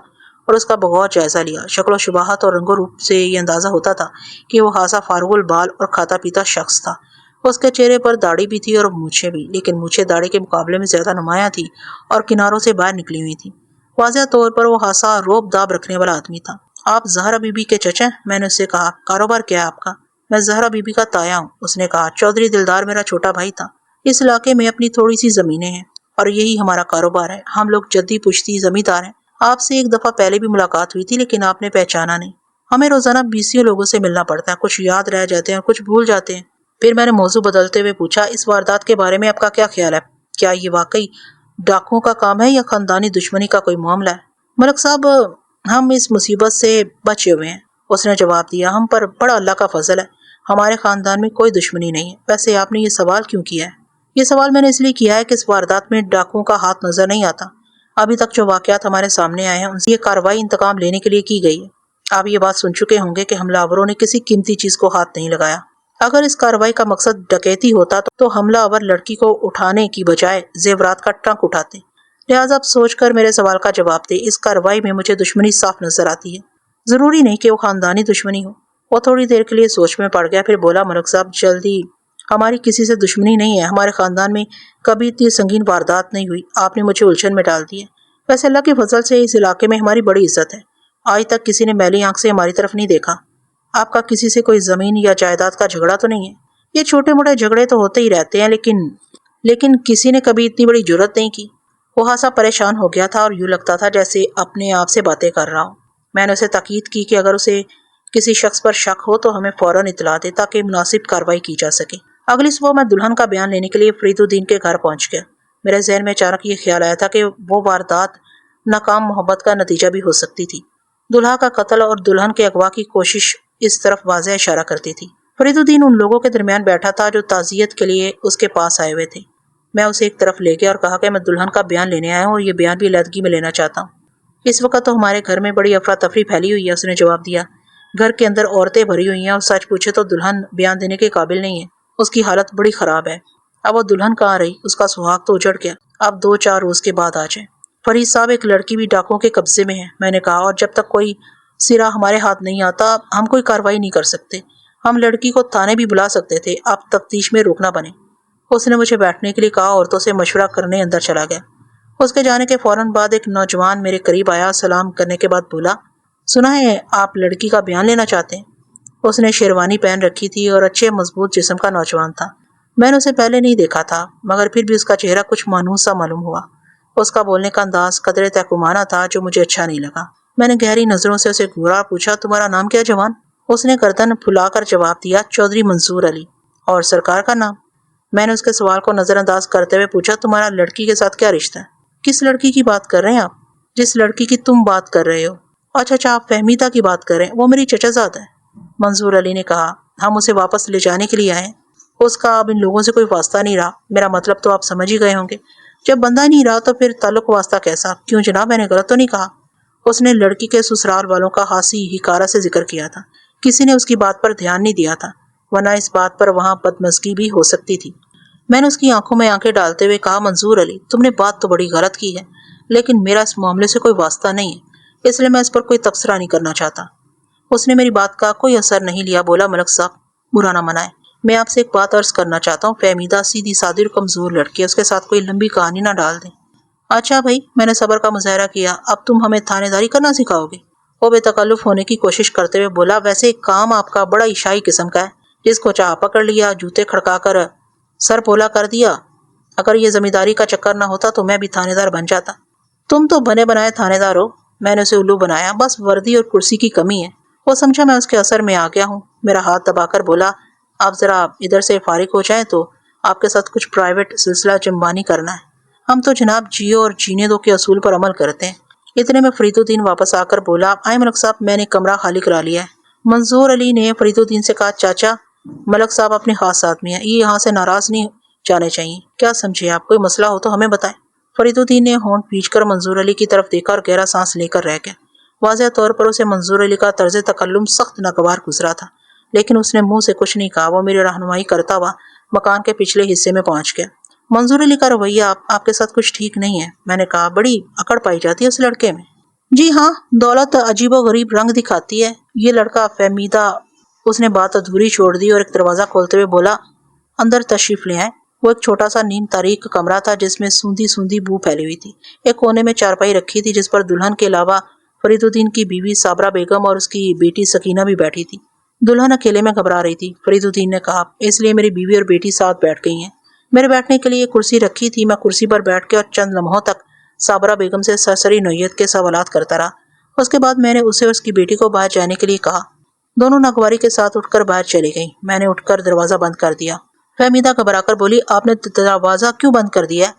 اور اس کا بغور جائزہ لیا۔ شکل و شباہت اور رنگ و روپ سے یہ اندازہ ہوتا تھا کہ وہ خاصا فارغ البال اور کھاتا پیتا شخص تھا۔ اس کے چہرے پر داڑھی بھی تھی اور مونچھیں بھی، لیکن مونچھیں داڑھی کے مقابلے میں زیادہ نمایاں تھی اور کناروں سے باہر نکلی ہوئی تھی۔ واضح طور پر وہ خاصا روب داب رکھنے والا آدمی تھا۔ آپ زہرا بی بی کے چچا ہیں؟ میں نے اس سے کہا۔ کاروبار کیا ہے آپ کا؟ میں زہرا بی بی کا تایا ہوں، اس نے کہا۔ چودھری دلدار میرا چھوٹا بھائی تھا۔ اس علاقے میں اپنی تھوڑی سی زمینیں ہیں اور یہی ہمارا کاروبار ہے۔ ہم لوگ جدی پشتی زمیندار ہیں۔ آپ سے ایک دفعہ پہلے بھی ملاقات ہوئی تھی، لیکن آپ نے پہچانا نہیں۔ ہمیں روزانہ 20 لوگوں سے ملنا پڑتا ہے، کچھ یاد رہ جاتے ہیں اور کچھ بھول جاتے ہیں۔ پھر میں نے موضوع بدلتے ہوئے پوچھا، اس واردات کے بارے میں آپ کا کیا خیال ہے؟ کیا یہ واقعی ڈاکوؤں کا کام ہے یا خاندانی دشمنی کا کوئی معاملہ ہے؟ ملک صاحب، ہم اس مصیبت سے بچے ہوئے ہیں، اس نے جواب دیا۔ ہم پر بڑا اللہ کا فضل ہے، ہمارے خاندان میں کوئی دشمنی نہیں ہے۔ ویسے آپ نے یہ سوال کیوں کیا ہے؟ یہ سوال میں نے اس لیے کیا ہے کہ اس واردات میں ڈاکوؤں کا ہاتھ نظر نہیں آتا۔ ابھی تک جو واقعات ہمارے سامنے آئے ہیں ان سے یہ کارروائی انتقام لینے کے لیے کی گئی ہے۔ آپ یہ بات سن چکے ہوں گے کہ حملہ آوروں نے کسی قیمتی چیز کو ہاتھ نہیں لگایا۔ اگر اس کارروائی کا مقصد ڈکیتی ہوتا تو حملہ آور لڑکی کو اٹھانے کی بجائے زیورات کا ٹرنک اٹھاتے۔ لہٰذا اب سوچ کر میرے سوال کا جواب دے، اس کارروائی میں مجھے دشمنی صاف نظر آتی ہے۔ ضروری نہیں کہ وہ خاندانی دشمنی ہو۔ وہ تھوڑی دیر کے لیے سوچ میں پڑ گیا، پھر بولا، ملک صاحب جلدی ہماری کسی سے دشمنی نہیں ہے، ہمارے خاندان میں کبھی اتنی سنگین واردات نہیں ہوئی، آپ نے مجھے الجھن میں ڈال دی ہے۔ ویسے اللہ کے فضل سے اس علاقے میں ہماری بڑی عزت ہے، آج تک کسی نے میلی آنکھ سے ہماری طرف نہیں دیکھا۔ آپ کا کسی سے کوئی زمین یا جائیداد کا جھگڑا تو نہیں ہے؟ یہ چھوٹے موٹے جھگڑے تو ہوتے ہی رہتے ہیں، لیکن کسی نے کبھی اتنی بڑی جرت نہیں کی۔ وہ خاصا پریشان ہو گیا تھا اور یوں لگتا تھا جیسے اپنے آپ سے باتیں کر رہا ہو۔ میں نے اسے تاکید کی کہ اگر اسے کسی شخص پر شک ہو تو ہمیں فوراً اطلاع دے تاکہ مناسب کارروائی کی جا سکے۔ اگلی صبح میں دلہن کا بیان لینے کے لیے فرید الدین کے گھر پہنچ گیا۔ میرے ذہن میں اچانک یہ خیال آیا تھا کہ وہ واردات ناکام محبت کا نتیجہ بھی ہو سکتی تھی۔ دلہا کا قتل اور دلہن کے اغوا کی کوشش اس طرف واضح اشارہ کرتی تھی۔ فرید الدین ان لوگوں کے درمیان بیٹھا تھا جو تعزیت کے لیے اس کے پاس آئے ہوئے تھے۔ میں اسے ایک طرف لے گیا اور کہا کہ میں دلہن کا بیان لینے آیا ہوں اور یہ بیان بھی علیحدگی میں لینا چاہتا ہوں۔ اس وقت تو ہمارے گھر میں بڑی افراتفری پھیلی ہوئی ہے، اس نے جواب دیا۔ گھر کے اندر عورتیں بھری ہوئی ہیں اور سچ پوچھے تو دلہن بیان دینے کے قابل نہیں ہے، اس کی حالت بڑی خراب ہے۔ اب وہ دلہن کہاں رہی؟ اس کا سہاگ تو اجڑ گیا، اب 2-4 روز کے بعد آ جائے۔ فرید صاحب، ایک لڑکی بھی ڈاکوؤں کے قبضے میں ہے، میں نے کہا، اور جب تک کوئی سرا ہمارے ہاتھ نہیں آتا ہم کوئی کارروائی نہیں کر سکتے۔ ہم لڑکی کو تھانے بھی بلا سکتے تھے، اب تفتیش میں روکنا بنے۔ اس نے مجھے بیٹھنے کے لیے کہا، عورتوں سے مشورہ کرنے اندر چلا گیا۔ اس کے جانے کے فوراً بعد ایک نوجوان میرے قریب آیا، سلام کرنے کے بعد بولا، سنا ہے آپ لڑکی کا بیان لینا چاہتے ہیں؟ اس نے شیروانی پہن رکھی تھی اور اچھے مضبوط جسم کا نوجوان تھا۔ میں نے اسے پہلے نہیں دیکھا تھا، مگر پھر بھی اس کا چہرہ کچھ مانوس سا معلوم ہوا۔ اس کا بولنے کا انداز قدرے تحکمانہ تھا جو مجھے اچھا نہیں لگا۔ میں نے گہری نظروں سے اسے گھورا اور پوچھا، تمہارا نام کیا جوان؟ اس نے گردن پھلا کر جواب دیا، چودھری منصور علی۔ اور سرکار کا نام؟ میں نے اس کے سوال کو نظر انداز کرتے ہوئے پوچھا، تمہارا لڑکی کے ساتھ کیا رشتہ ہے؟ کس لڑکی کی بات کر رہے ہیں آپ؟ جس لڑکی کی تم بات کر رہے ہو۔ اچھا، آپ فہمیدہ کی بات کر رہے ہیں، وہ میری چچا زاد ہے۔ منصور علی نے کہا، ہم اسے واپس لے جانے کے لیے آئے ہیں۔ اس کا اب ان لوگوں سے کوئی واسطہ نہیں رہا، میرا مطلب تو آپ سمجھ ہی گئے ہوں گے۔ جب بندہ نہیں رہا تو پھر تعلق واسطہ کیسا؟ کیوں جناب، میں نے غلط تو نہیں کہا؟ اس نے لڑکی کے سسرال والوں کا خاصی حکارہ سے ذکر کیا تھا، کسی نے اس کی بات پر دھیان نہیں دیا تھا، ورنہ اس بات پر وہاں بدمزگی بھی ہو سکتی تھی۔ میں نے اس کی آنکھوں میں آنکھیں ڈالتے ہوئے کہا، منصور علی، تم نے بات تو بڑی غلط کی ہے، لیکن میرا اس معاملے سے کوئی واسطہ نہیں ہے، اس لیے میں اس پر کوئی تبصرہ نہیں کرنا چاہتا۔ اس نے میری بات کا کوئی اثر نہیں لیا، بولا، ملک صاحب برا نہ منائے، میں آپ سے ایک بات عرض کرنا چاہتا ہوں، فہمیدہ سیدھی سادی اور کمزور لڑکی ہے، اس کے ساتھ کوئی لمبی کہانی نہ ڈال دیں۔ اچھا بھائی، میں نے صبر کا مظاہرہ کیا، اب تم ہمیں تھانے داری کرنا سکھاؤ گے؟ وہ بے تکلف ہونے کی کوشش کرتے ہوئے بولا، ویسے ایک کام آپ کا بڑا عشائی قسم کا ہے، جس کو چاہ پکڑ لیا، جوتے کھڑکا کر سر پولا کر دیا۔ اگر یہ زمینداری کا چکر نہ ہوتا تو میں بھی تھانے دار بن جاتا۔ تم تو بنے بنائے تھانے دار ہو، میں نے اسے الو بنایا، بس وردی اور کرسی کی کمی ہے۔ وہ سمجھا میں اس کے اثر میں آ گیا ہوں، میرا ہاتھ دبا کر بولا، آپ ذرا ادھر سے فارغ ہو جائیں تو آپ کے ساتھ کچھ پرائیویٹ سلسلہ جنبانی کرنا ہے۔ ہم تو جناب جیو اور جینے دو کے اصول پر عمل کرتے ہیں۔ اتنے میں فرید الدین واپس آ کر بولا، آئے ملک صاحب، میں نے کمرہ خالی کرا لیا ہے۔ منصور علی نے فرید الدین سے کہا، چاچا، ملک صاحب اپنے خاص آدمی ہیں، یہ یہاں سے ناراض نہیں جانے چاہیے، کیا سمجھے آپ؟ کوئی مسئلہ ہو تو ہمیں بتائیں۔ فرید الدین نے ہونٹ پیچ کر منصور علی کی طرف دیکھا اور گہرا سانس لے کر رہ گیا۔ واضح طور پر اسے منصور علی کا طرز تکلم سخت ناگوار گزرا تھا، لیکن اس نے منہ سے کچھ نہیں کہا۔ وہ میری رہنمائی کرتا ہوا مکان کے پچھلے حصے میں پہنچ گیا۔ منصور علی کا رویہ آپ کے ساتھ کچھ ٹھیک نہیں ہے، میں نے کہا، بڑی اکڑ پائی جاتی ہے اس لڑکے میں۔ جی ہاں، دولت عجیب و غریب رنگ دکھاتی ہے، یہ لڑکا فہمیدہ۔ اس نے بات ادھوری چھوڑ دی اور ایک دروازہ کھولتے ہوئے بولا، اندر تشریف لے آئیں۔ وہ ایک چھوٹا سا نیم تاریک کمرہ تھا جس میں سوندھی سوندھی بو پھیلی ہوئی تھی۔ ایک کونے میں چارپائی رکھی تھی جس پر دلہن کے علاوہ فرید الدین کی بیوی صابرہ بیگم اور اس کی بیٹی سکینہ بھی بیٹھی تھی۔ دلہن اکیلے میں گھبرا رہی تھی، فرید الدین نے کہا، اس لیے میری بیوی اور بیٹی ساتھ بیٹھ گئی ہیں۔ میرے بیٹھنے کے لیے کرسی رکھی تھی، میں کرسی پر بیٹھ کے اور چند لمحوں تک صابرہ بیگم سے سرسری نوعیت کے سوالات کرتا رہا۔ اس کے بعد میں نے اسے اور اس کی بیٹی کو باہر جانے کے لیے کہا۔ دونوں ناگواری کے ساتھ اٹھ کر باہر چلی گئیں۔ میں نے اٹھ کر دروازہ بند کر دیا۔ فہمیدہ گھبرا کر بولی، آپ نے دروازہ کیوں بند کر دیا ہے؟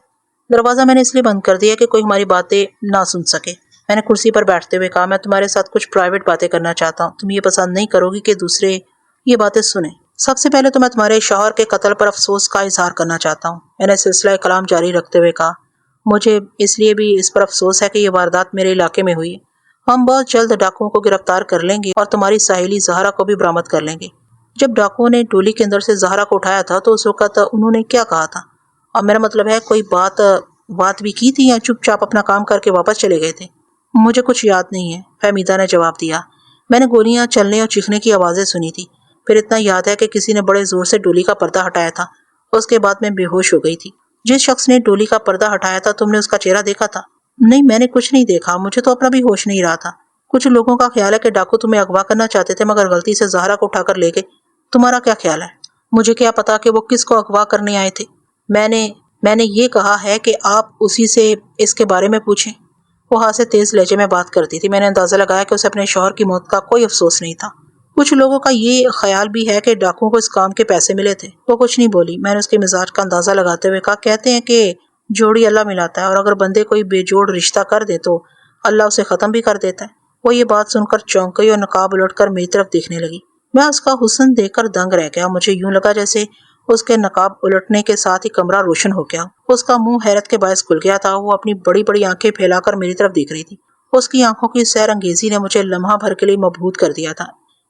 دروازہ میں نے اس لیے بند کر دیا کہ کوئی ہماری باتیں نہ سن سکے۔ میں نے کرسی پر بیٹھتے ہوئے کہا، میں تمہارے ساتھ کچھ پرائیویٹ باتیں کرنا چاہتا ہوں، تم یہ پسند نہیں کرو گی کہ دوسرے یہ باتیں سنیں۔ سب سے پہلے تو میں تمہارے شوہر کے قتل پر افسوس کا اظہار کرنا چاہتا ہوں، میں نے سلسلہ کلام جاری رکھتے ہوئے کہا۔ مجھے اس لیے بھی اس پر افسوس ہے کہ یہ واردات میرے علاقے میں ہوئی ہے۔ ہم بہت جلد ڈاکوؤں کو گرفتار کر لیں گے اور تمہاری سہیلی زہرا کو بھی برآمد کر لیں گے۔ جب ڈاکوؤں نے ڈولی کے اندر سے زہرا کو اٹھایا تھا تو اس وقت انہوں نے کیا کہا تھا؟ اور میرا مطلب ہے کوئی بات بھی کی تھی یا چپ چاپ اپنا کام کر کے واپس چلے گئے تھے؟ مجھے کچھ یاد نہیں ہے، فہمیدہ نے جواب دیا۔ میں نے گولیاں چلنے اور چیخنے کی آوازیں سنی تھی، پھر اتنا یاد ہے کہ کسی نے بڑے زور سے ڈولی کا پردہ ہٹایا تھا، اس کے بعد میں بے ہوش ہو گئی تھی۔ جس شخص نے ڈولی کا پردہ ہٹایا تھا تم نے اس کا چہرہ دیکھا تھا؟ نہیں، میں نے کچھ نہیں دیکھا، مجھے تو اپنا بھی ہوش نہیں رہا تھا۔ کچھ لوگوں کا خیال ہے کہ ڈاکو تمہیں اغوا کرنا چاہتے تھے مگر غلطی سے زہرا کو اٹھا کر لے گئے۔ تمہارا کیا خیال ہے؟ مجھے کیا پتا کہ وہ کس کو اغوا کرنے آئے تھے؟ میں نے یہ کہا ہے کہ آپ اسی سے اس کے بارے میں پوچھیں۔ وہ ہاتھ سے تیز لہجے میں بات کرتی تھی۔ میں نے اندازہ لگایا کہ اسے اپنے شوہر کی موت کا کوئی افسوس نہیں تھا۔ کچھ لوگوں کا یہ خیال بھی ہے کہ ڈاکوؤں کو اس کام کے پیسے ملے تھے۔ وہ کچھ نہیں بولی۔ میں نے اس کے مزاج کا اندازہ لگاتے ہوئے کہا، کہتے ہیں کہ جوڑی اللہ ملاتا ہے اور اگر بندے کوئی بے جوڑ رشتہ کر دے تو اللہ اسے ختم بھی کر دیتا ہے۔ وہ یہ بات سن کر چونک گئی اور نقاب الٹ کر میری طرف دیکھنے لگی۔ میں اس کا حسن دیکھ کر دنگ رہ گیا۔ مجھے یوں لگا جیسے اس کے نقاب الٹنے کے ساتھ ہی کمرہ روشن ہو گیا۔ اس کا منہ حیرت کے باعث کھل گیا تھا۔ وہ اپنی بڑی بڑی آنکھیں پھیلا کر میری طرف دیکھ رہی تھی۔ اس کی آنکھوں کی سیر انگیزی نے مجھے لمحہ بھر کے لیے مبہوت کر دیا تھا۔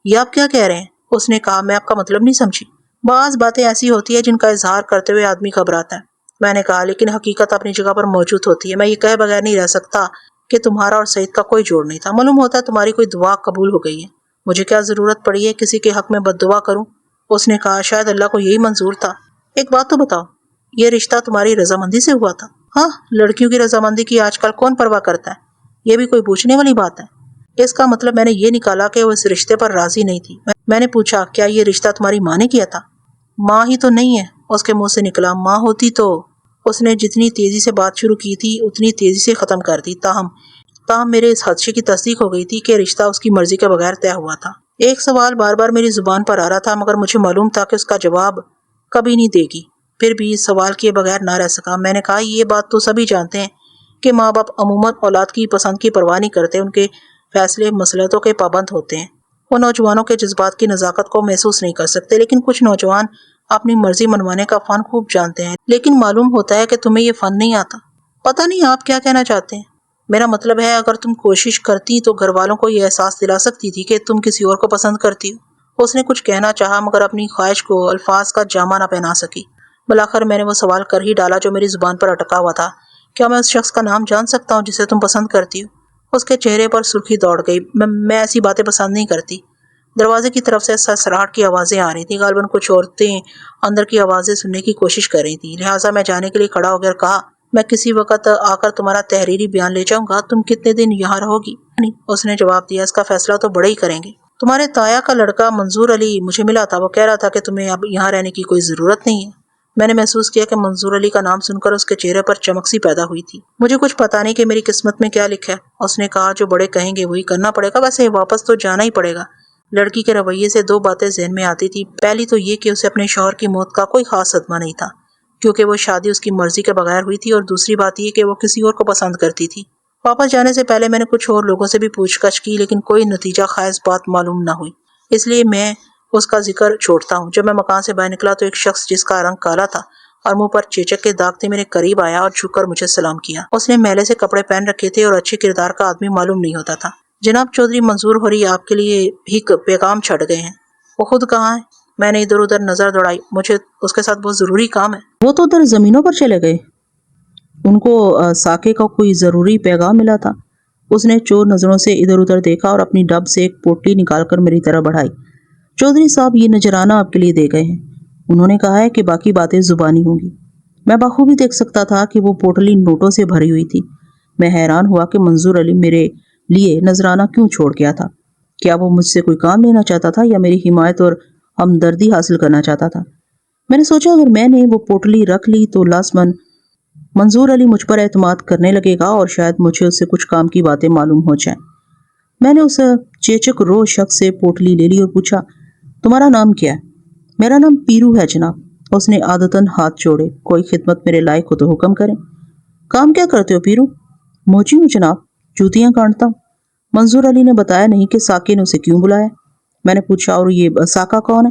یہ آپ کیا کہہ رہے ہیں؟ اس نے کہا۔ میں آپ کا مطلب نہیں سمجھی۔ بعض باتیں ایسی ہوتی ہیں جن کا اظہار کرتے ہوئے آدمی گھبراتا ہے، میں نے کہا، لیکن حقیقت اپنی جگہ پر موجود ہوتی ہے۔ میں یہ کہے بغیر نہیں رہ سکتا کہ تمہارا اور سعید کا کوئی جوڑ نہیں تھا۔ معلوم ہوتا ہے تمہاری کوئی دعا قبول ہو گئی ہے۔ مجھے کیا ضرورت پڑی ہے کسی کے حق میں بد دعا کروں؟ اس نے کہا، شاید اللہ کو یہی منظور تھا۔ ایک بات تو بتاؤ، یہ رشتہ تمہاری رضامندی سے ہوا تھا؟ ہاں، لڑکیوں کی رضامندی کی آج کل کون پرواہ کرتا ہے؟ یہ بھی کوئی پوچھنے والی بات ہے؟ اس کا مطلب میں نے یہ نکالا کہ وہ اس رشتے پر راضی نہیں تھی۔ میں نے پوچھا، کیا یہ رشتہ تمہاری ماں نے کیا تھا؟ ماں ہی تو نہیں ہے، اس کے منہ سے نکلا۔ ماں ہوتی تو اس نے جتنی تیزی سے بات شروع کی تھی اتنی تیزی سے ختم کر دی۔ تاہم میرے اس خدشے کی تصدیق ہو گئی تھی کہ رشتہ اس کی مرضی کے بغیر طے ہوا تھا۔ ایک سوال بار بار میری زبان پر آ رہا تھا مگر مجھے معلوم تھا کہ اس کا جواب کبھی نہیں دے گی۔ پھر بھی سوال کیے بغیر نہ رہ سکا۔ میں نے کہا، یہ بات تو سبھی جانتے ہیں کہ ماں باپ عموماً اولاد کی پسند کی پرواہ نہیں کرتے، ان کے فیصلے مصلحتوں کے پابند ہوتے ہیں۔ وہ نوجوانوں کے جذبات کی نزاکت کو محسوس نہیں کر سکتے، لیکن کچھ نوجوان اپنی مرضی منوانے کا فن خوب جانتے ہیں۔ لیکن معلوم ہوتا ہے کہ تمہیں یہ فن نہیں آتا۔ پتہ نہیں آپ کیا کہنا چاہتے ہیں؟ میرا مطلب ہے اگر تم کوشش کرتی تو گھر والوں کو یہ احساس دلا سکتی تھی کہ تم کسی اور کو پسند کرتی ہو۔ اس نے کچھ کہنا چاہا مگر اپنی خواہش کو الفاظ کا جامہ نہ پہنا سکی۔ بالآخر میں نے وہ سوال کر ہی ڈالا جو میری زبان پر اٹکا ہوا تھا، کیا میں اس شخص کا نام جان سکتا ہوں جسے تم پسند کرتی ہو؟ اس کے چہرے پر سرخی دوڑ گئی۔ میں ایسی باتیں پسند نہیں کرتی۔ دروازے کی طرف سے سرسراہٹ کی آوازیں آ رہی تھیں۔ غالباً کچھ عورتیں اندر کی آوازیں سننے کی کوشش کر رہی تھیں، لہٰذا میں جانے کے لیے کھڑا ہو کر کہا، میں کسی وقت آ کر تمہارا تحریری بیان لے جاؤں گا۔ تم کتنے دن یہاں رہو گی؟ اس نے جواب دیا، اس کا فیصلہ تو بڑے ہی کریں گے۔ تمہارے تایا کا لڑکا منظور علی مجھے ملا تھا، وہ کہہ رہا تھا کہ تمہیں اب یہاں رہنے کی کوئی ضرورت نہیں ہے۔ میں نے محسوس کیا کہ منظور علی کا نام سن کر اس کے چہرے پر چمک سی پیدا ہوئی تھی۔ مجھے کچھ پتا نہیں کہ میری قسمت میں کیا لکھا ہے، اس نے کہا، جو بڑے کہیں گے وہی کرنا پڑے گا، ویسے واپس تو جانا ہی پڑے گا۔ لڑکی کے رویے سے دو باتیں ذہن میں آتی تھی۔ پہلی تو یہ کہ اسے اپنے شوہر کی موت کا کوئی خاص صدمہ نہیں تھا کیونکہ وہ شادی اس کی مرضی کے بغیر ہوئی تھی، اور دوسری بات یہ کہ وہ کسی اور کو پسند کرتی تھی۔ واپس جانے سے پہلے میں نے کچھ اور لوگوں سے بھی پوچھ گچھ کی لیکن کوئی نتیجہ خیز بات معلوم نہ ہوئی، اس لیے میں اس کا ذکر چھوڑتا ہوں۔ جب میں مکان سے باہر نکلا تو ایک شخص جس کا رنگ کالا تھا اور منہ پر چیچک کے داغ تھے میرے قریب آیا اور جھک کر مجھے سلام کیا۔ اس نے میلے سے کپڑے پہن رکھے تھے اور اچھے کردار کا آدمی معلوم نہیں ہوتا تھا۔ جناب چودھری منظور ہوری آپ کے لیے بھی پیغام چھڑ گئے ہیں۔ وہ خود کہاں ہے؟ میں نے ادھر ادھر نظر دوڑائی، مجھے اس کے ساتھ بہت ضروری کام ہے۔ وہ تو ادھر زمینوں پر چلے گئے، ان کو ساکے کا کوئی ضروری پیغام ملا تھا۔ اس نے چور نظروں سے ادھر ادھر دیکھا اور اپنی ڈب سے ایک پوٹلی نکال کر میری طرف بڑھائی۔ چودھری صاحب یہ نذرانہ آپ کے لیے دے گئے ہیں، انہوں نے کہا ہے کہ باقی باتیں زبانی ہوں گی۔ میں بخوبی دیکھ سکتا تھا کہ وہ پوٹلی نوٹوں سے بھری ہوئی تھی۔ میں حیران ہوا کہ منظور علی میرے لیے نذرانہ کیوں چھوڑ گیا تھا۔ کیا وہ مجھ سے کوئی کام لینا چاہتا تھا یا میری حمایت اور ہمدردی حاصل کرنا چاہتا تھا؟ میں نے سوچا اگر میں نے وہ پوٹلی رکھ لی تو لازماً منظور علی مجھ پر اعتماد کرنے لگے گا اور شاید مجھے اس سے کچھ کام کی باتیں معلوم ہو جائیں۔ میں نے اس چیچک رو شخص سے پوٹلی لے لی اور پوچھا، تمہارا نام کیا ہے؟ میرا نام پیرو ہے جناب۔ اس نے عادتاً ہاتھ جوڑے، کوئی خدمت میرے لائق ہو تو حکم کریں۔ کام کیا کرتے ہو پیرو؟ موچی ہوں جناب، جوتیاں کاٹتا ہوں۔ منظور علی نے بتایا نہیں کہ ساکے نے اسے کیوں بلایا۔ میں نے پوچھا، اور یہ ساکا کون ہے؟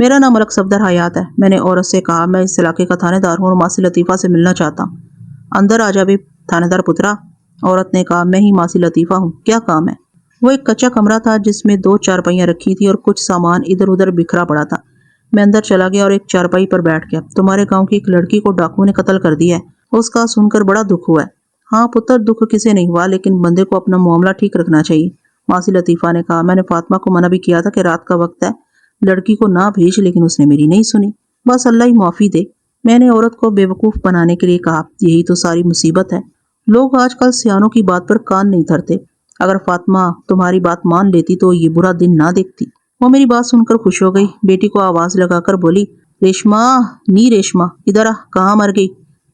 میرا نام ملک صفدر حیات ہے، میں نے عورت سے کہا۔ میں اس علاقے کا تھانے دار ہوں اور ماسی لطیفہ سے ملنا چاہتا ہوں۔ اندر آ جا بھی تھانے دار پترا، عورت نے کہا۔ میں ہی ماسی لطیفہ ہوں، کیا کام ہے؟ وہ ایک کچا کمرہ تھا جس میں 2 چارپائیاں رکھی تھی اور کچھ سامان ادھر ادھر بکھرا پڑا تھا۔ میں اندر چلا گیا اور ایک چارپائی پر بیٹھ گیا۔ تمہارے گاؤں کی ایک لڑکی کو ڈاکو نے قتل کر دیا ہے، اس کا سن کر بڑا دکھ ہوا ہے۔ ہاں پتر، دکھ کسے نہیں ہوا، لیکن بندے کو اپنا معاملہ ٹھیک رکھنا چاہیے، ماسی لطیفہ نے کہا۔ میں نے فاطمہ کو منع بھی کیا تھا کہ رات کا وقت ہے، لڑکی کو نہ بھیج، لیکن اس نے میری نہیں سنی۔ بس اللہ ہی معافی دے، میں نے عورت کو بیوقوف بنانے کے لیے کہا۔ یہی تو ساری مصیبت ہے، لوگ آج کل سیانوں کی بات پر کان نہیں دھرتے۔ اگر فاطمہ تمہاری بات مان لیتی تو یہ برا دن نہ دیکھتی۔ وہ میری بات سن کر خوش ہو گئی، بیٹی کو آواز لگا کر بولی، ریشما، نی ریشما، ادھر آ، کہاں مر گئی؟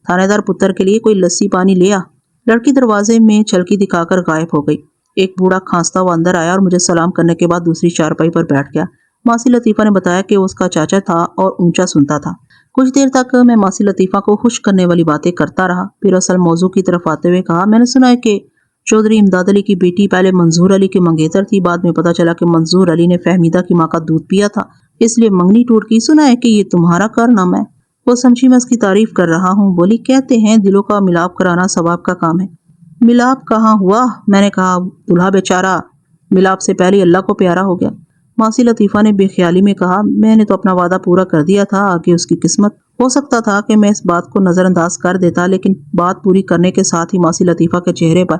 تھانے دار پتر کے لیے کوئی لسی پانی لے آ۔ لڑکی دروازے میں چلکی دکھا کر غائب ہو گئی۔ ایک بوڑھا کھانستا ہوا اندر آیا اور مجھے سلام کرنے کے بعد دوسری چارپائی پر بیٹھ گیا۔ ماسی لطیفہ نے بتایا کہ وہ اس کا چاچا تھا اور اونچا سنتا تھا۔ کچھ دیر تک میں ماسی لطیفہ کو خوش کرنے والی باتیں کرتا رہا، پھر اصل موضوع کی طرف آتے ہوئے کہا، میں نے سنا ہے کہ چودھری امداد علی کی بیٹی پہلے منظور علی کی منگیتر تھی، بعد میں پتا چلا کہ منظور علی نے فہمیدہ کی ماں کا دودھ پیا تھا، اس لیے منگنی ٹوٹ گئی۔ سنا ہے کہ یہ تمہارا کارنامہ ہے؟ وہ سمجھی میں اس کی تعریف کر رہا ہوں، بولی، کہتے ہیں دلوں کا ملاپ کرانا ثواب کا کام ہے۔ ملاپ کہاں ہوا؟ میں نے کہا، دلہا بیچارہ ملاپ سے پہلے اللہ کو پیارا ہو گیا۔ ماسی لطیفہ نے بے خیالی میں کہا، میں نے تو اپنا وعدہ پورا کر دیا تھا، آگے اس کی قسمت۔ ہو سکتا تھا کہ میں اس بات کو نظر انداز کر دیتا، لیکن بات پوری کرنے کے ساتھ ہی ماسی لطیفہ کے چہرے پر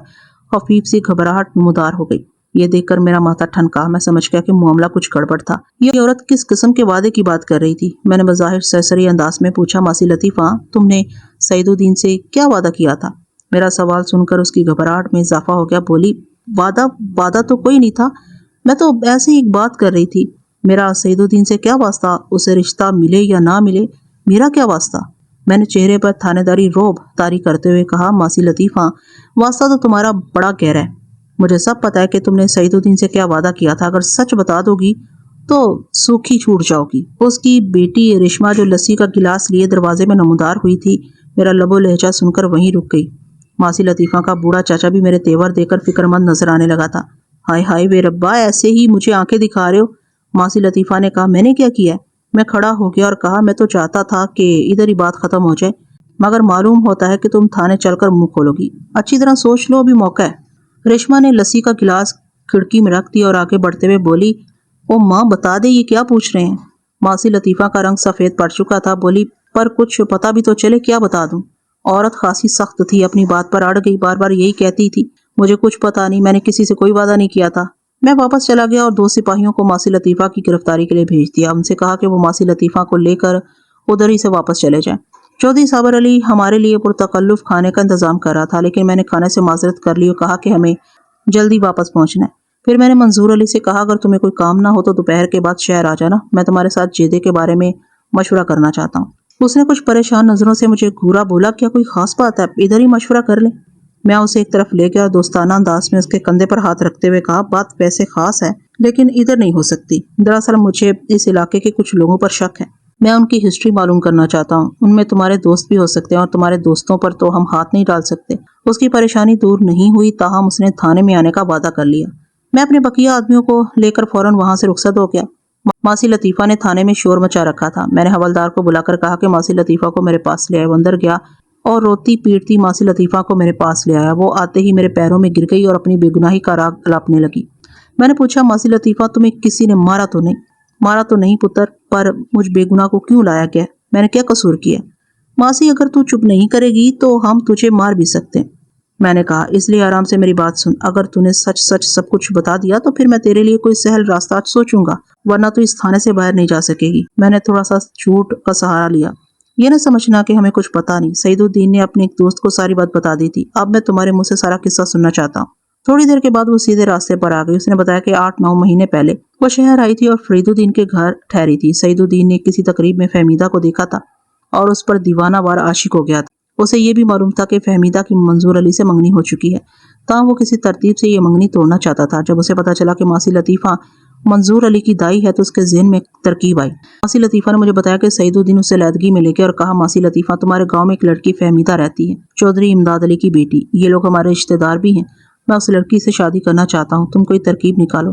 خفیف سی گھبراہٹ نمودار ہو گئی۔ یہ دیکھ کر میرا ماتھا ٹھنکا، میں سمجھ گیا کہ معاملہ کچھ گڑبڑ تھا۔ یہ عورت کس قسم کے وعدے کی بات کر رہی تھی؟ میں نے بظاہر سرسری انداز میں پوچھا، ماسی لطیفہ، تم نے سعید الدین سے کیا وعدہ کیا تھا؟ میرا سوال سن کر اس کی گھبراہٹ میں اضافہ ہو گیا، بولی، وعدہ تو کوئی نہیں تھا، میں تو ایسے ہی ایک بات کر رہی تھی۔ میرا سعید الدین سے کیا واسطہ؟ اسے رشتہ ملے یا نہ ملے، میرا کیا واسطہ؟ میں نے چہرے پر تھانے داری روب طاری کرتے ہوئے کہا، ماسی لطیفہ، واسطہ تو تمہارا بڑا گہرا ہے، مجھے سب پتا ہے کہ تم نے سعید الدین سے کیا وعدہ کیا تھا۔ اگر سچ بتا دو گی تو سوکھی چھوٹ جاؤ گی۔ اس کی بیٹی ریشما جو لسی کا گلاس لیے دروازے میں نمودار ہوئی تھی، میرا لب و لہجہ سن کر وہیں رک گئی۔ ماسی لطیفہ کا بوڑھا چاچا بھی میرے تیور دیکھ کر فکر مند نظر آنے لگا تھا۔ ہائے ہائے بے ربا، ایسے ہی مجھے آنکھیں دکھا رہے ہو؟ ماسی لطیفہ نے کہا، میں نے کیا کیا ہے؟ میں کھڑا ہو گیا اور کہا، میں تو چاہتا تھا کہ ادھر ہی بات ختم ہو جائے، مگر معلوم ہوتا ہے کہ تم تھانے چل کر منہ کھولو گی۔ اچھی طرح سوچ لو، ابھی موقع ہے۔ ریشما نے لسی کا گلاس کھڑکی میں رکھ دیا اور آگے بڑھتے ہوئے بولی، او ماں، بتا دے یہ کیا پوچھ رہے ہیں؟ ماسی لطیفہ کا رنگ سفید پڑ چکا تھا، بولی، پر کچھ پتا بھی تو چلے، کیا بتا دوں؟ عورت خاصی سخت تھی، اپنی بات پر اڑ گئی، بار بار یہی کہتی تھی، مجھے کچھ پتا نہیں، میں نے کسی سے کوئی وعدہ نہیں کیا تھا۔ میں واپس چلا گیا اور 2 سپاہیوں کو ماسی لطیفہ کی گرفتاری کے لیے بھیج دیا۔ ان سے کہا کہ وہ ماسی لطیفہ کو لے کر ادھر ہی سے واپس چلے جائیں۔ چودھری صابر علی ہمارے لیے پرتکلف کھانے کا انتظام کر رہا تھا، لیکن میں نے کھانے سے معذرت کر لی اور کہا کہ ہمیں جلدی واپس پہنچنا ہے۔ پھر میں نے منظور علی سے کہا، اگر تمہیں کوئی کام نہ ہو تو دوپہر کے بعد شہر آ جانا، میں تمہارے ساتھ جیدے کے بارے میں مشورہ کرنا چاہتا ہوں۔ اس نے کچھ پریشان نظروں سے مجھے گھورا، بولا، کیا کوئی خاص بات ہے؟ ادھر ہی مشورہ کر لیں۔ میں اسے ایک طرف لے گیا اور دوستانہ انداز میں اس کے کندھے پر ہاتھ رکھتے ہوئے کہا، بات ویسے خاص ہے، لیکن ادھر نہیں ہو سکتی۔ دراصل مجھے اس علاقے کے کچھ لوگوں پر شک ہے، میں ان کی ہسٹری معلوم کرنا چاہتا ہوں، ان میں تمہارے دوست بھی ہو سکتے ہیں اور تمہارے دوستوں پر تو ہم ہاتھ نہیں ڈال سکتے۔ اس کی پریشانی دور نہیں ہوئی، تاہم اس نے تھانے میں آنے کا وعدہ کر لیا۔ میں اپنے بقیہ آدمیوں کو لے کر فوراً وہاں سے رخصت ہو گیا۔ ماسی لطیفہ نے تھانے میں شور مچا رکھا تھا۔ میں نے حوالدار کو بلا کر کہا کہ ماسی لطیفہ کو میرے پاس لے آئے۔ وہ اندر گیا اور روتی پیٹتی ماسی لطیفہ کو میرے پاس لے آیا۔ وہ آتے ہی میرے پیروں میں گر گئی اور اپنی بے گناہی کا راگ الاپنے لگی۔ میں نے پوچھا، ماسی لطیفہ، تمہیں کسی نے مارا تو نہیں؟ مارا تو نہیں پتر، پر مجھ بے گناہ کو کیوں لایا گیا؟ میں نے کیا قصور کیا؟ ماسی، اگر تو چپ نہیں کرے گی تو ہم تجھے مار بھی سکتے ہیں۔ میں نے کہا، اس لیے آرام سے میری بات سن، اگر تو نے سچ سب کچھ بتا دیا تو پھر میں تیرے لیے کوئی سہل راستہ سوچوں گا، ورنہ تو اس تھانے سے باہر نہیں جا سکے گی۔ میں نے تھوڑا سا جھوٹ کا سہارا لیا۔ یہ نہ سمجھنا کہ ہمیں کچھ پتا نہیں، سعید الدین نے اپنے ایک دوست کو ساری بات بتا دی تھی۔ اب میں تمہارے منہ سے سارا قصہ سننا چاہتا ہوں۔ تھوڑی دیر کے بعد وہ سیدھے راستے پر آ گئی۔ اس نے بتایا کہ 8-9 مہینے پہلے وہ شہر آئی تھی اور فرید الدین کے گھر ٹھہری تھی۔ سعید الدین نے کسی تقریب میں فہمیدہ کو دیکھا تھا اور اس پر دیوانہ وار عاشق ہو گیا تھا۔ اسے یہ بھی معلوم تھا کہ فہمیدہ کی منظور علی سے منگنی ہو چکی ہے، تاہم وہ کسی ترتیب سے یہ منگنی توڑنا چاہتا تھا۔ جب اسے پتا چلا کہ ماسی لطیفہ منظور علی کی دائی ہے تو اس کے ذہن میں ترکیب آئی۔ ماسی لطیفہ نے مجھے بتایا کہ سعید الدین اسے علیحدگی میں لے گیا اور کہا، ماسی لطیفہ، تمہارے گاؤں میں ایک لڑکی فہمیدہ رہتی ہے، چودھری امداد علی کی بیٹی، یہ لوگ ہمارے رشتہ دار بھی ہیں، میں اس لڑکی سے شادی کرنا چاہتا ہوں، تم کوئی ترکیب نکالو۔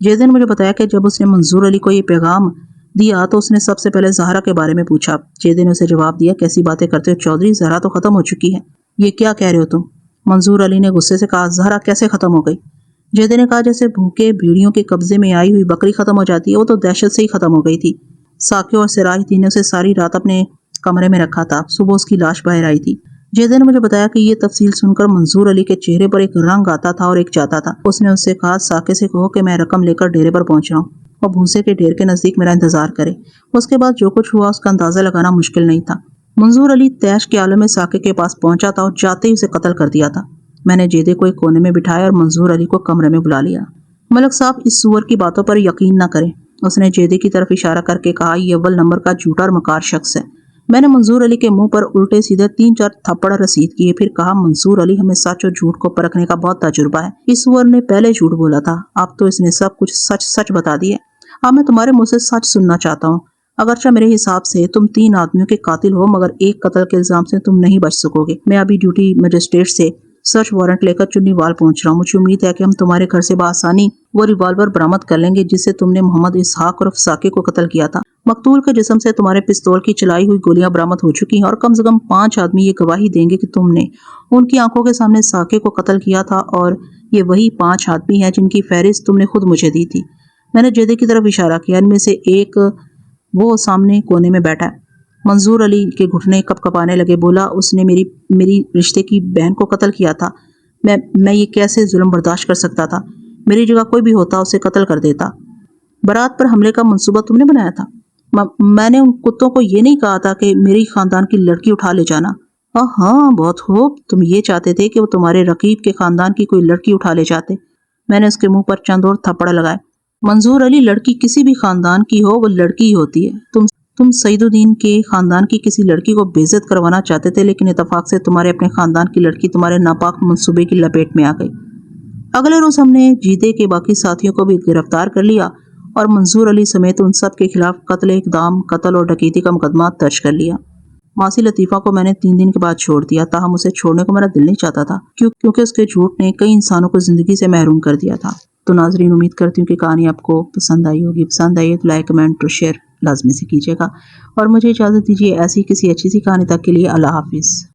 جیدے نے مجھے بتایا کہ جب اس نے منظور علی کو یہ پیغام دیا تو اس نے سب سے پہلے زہرا کے بارے میں پوچھا۔ جیدے نے اسے جواب دیا، کیسی باتیں کرتے ہو چودھری، زہرا تو ختم ہو چکی ہے، یہ کیا کہہ رہے ہو تم؟ منظور علی نے غصے سے کہا، زہرا کیسے ختم ہو گئی؟ جیدے نے کہا، جیسے بھوکے بھیڑیوں کے قبضے میں آئی ہوئی بکری ختم ہو جاتی ہے، وہ تو دہشت سے ہی ختم ہو گئی تھی۔ ساکیو اور سراج نے اسے ساری رات اپنے کمرے میں رکھا تھا، صبح اس کی لاش باہر آئی تھی۔ جیدے نے مجھے بتایا کہ یہ تفصیل سن کر منظور علی کے چہرے پر ایک رنگ آتا تھا اور ایک جاتا تھا۔ اس نے اس سے کہا، ساکے سے کہو کہ میں رقم لے کر ڈیرے پر پہنچ رہا ہوں اور بھوسے کے ڈھیر کے نزدیک میرا انتظار کرے۔ اس کے بعد جو کچھ ہوا اس کا اندازہ لگانا مشکل نہیں تھا۔ منظور علی تیش کے عالم میں ساکے کے پاس پہنچا تھا اور جاتے ہی اسے قتل کر دیا تھا۔ میں نے جیدے کو ایک کونے میں بٹھایا اور منظور علی کو کمرے میں بلا لیا۔ ملک صاحب، اس سور کی باتوں پر یقین نہ کریں، اس نے جیدے کی طرف اشارہ کر کے کہا، یہ اول نمبر کا جھوٹا اور مکار شخص ہے۔ میں نے منظور علی کے منہ پر الٹے سیدھے 3-4 تھپڑ رسید کیے، پھر کہا، منظور علی، ہمیں سچ اور جھوٹ کو پرکھنے کا بہت تجربہ ہے۔ اس سور نے پہلے جھوٹ بولا تھا، اب تو اس نے سب کچھ سچ سچ بتا دیا۔ اب میں تمہارے منہ سے سچ سننا چاہتا ہوں۔ اگرچہ میرے حساب سے تم 3 آدمیوں کے قاتل ہو، مگر ایک قتل کے الزام سے تم نہیں بچ سکو گے۔ میں ابھی ڈیوٹی مجسٹریٹ سے سرچ وارنٹ لے کر چنی وال پہنچ رہا ہوں۔ مجھے امید ہے کہ ہم تمہارے گھر سے بآسانی وہ ریوالور برآمد کر لیں گے جس سے تم نے محمد اسحاق اور ساکے کو قتل کیا تھا۔ مقتول کے جسم سے تمہارے پستول کی چلائی ہوئی گولیاں برآمد ہو چکی ہیں اور کم سے کم 5 آدمی یہ گواہی دیں گے کہ تم نے ان کی آنکھوں کے سامنے ساکے کو قتل کیا تھا، اور یہ وہی 5 آدمی ہیں جن کی فہرست تم نے خود مجھے دی تھی۔ میں نے جیدے کی طرف اشارہ کیا، ان میں سے ایک وہ سامنے کونے میں بیٹھا ہے۔ منظور علی کے گھٹنے کپ کپانے لگے، بولا، اس نے میری رشتے کی بہن کو قتل کیا تھا۔ میں یہ کیسے ظلم برداشت کر سکتا تھا؟ میری جگہ کوئی بھی ہوتا اسے قتل کر دیتا۔ بارات پر حملے کا منصوبہ تم نے بنایا تھا؟ میں نے ان کتوں کو یہ نہیں کہا تھا کہ میری خاندان کی لڑکی اٹھا لے جانا؟ ہاں، بہت خوب، تم یہ چاہتے تھے کہ وہ تمہارے رقیب کے خاندان کی کوئی لڑکی اٹھا لے جاتے۔ میں نے اس کے منہ پر چند اور تھپڑ لگائے۔ منظور علی، لڑکی کسی بھی خاندان کی ہو وہ لڑکی ہی ہوتی ہے۔ تم سعید الدین کے خاندان کی کسی لڑکی کو بے عزت کروانا چاہتے تھے، لیکن اتفاق سے تمہارے اپنے خاندان کی لڑکی تمہارے ناپاک منصوبے کی لپیٹ میں آ گئی۔ اگلے روز ہم نے جیدے کے باقی ساتھیوں کو بھی گرفتار کر لیا اور منظور علی سمیت ان سب کے خلاف قتل اقدام، قتل اور ڈکیتی کا مقدمہ درج کر لیا۔ ماسی لطیفہ کو میں نے 3 دن کے بعد چھوڑ دیا، تاہم اسے چھوڑنے کو میرا دل نہیں چاہتا تھا کیونکہ اس کے جھوٹ نے کئی انسانوں کو زندگی سے محروم کر دیا تھا۔ تو ناظرین، امید کرتی ہوں کہ کہانی آپ کو پسند آئی ہوگی۔ پسند آئی ہے تو لائک، کمنٹ اور شیئر لازمی سے کیجیے گا، اور مجھے اجازت دیجیے ایسی کسی اچھی سی کہانی تک کے لیے اللہ حافظ۔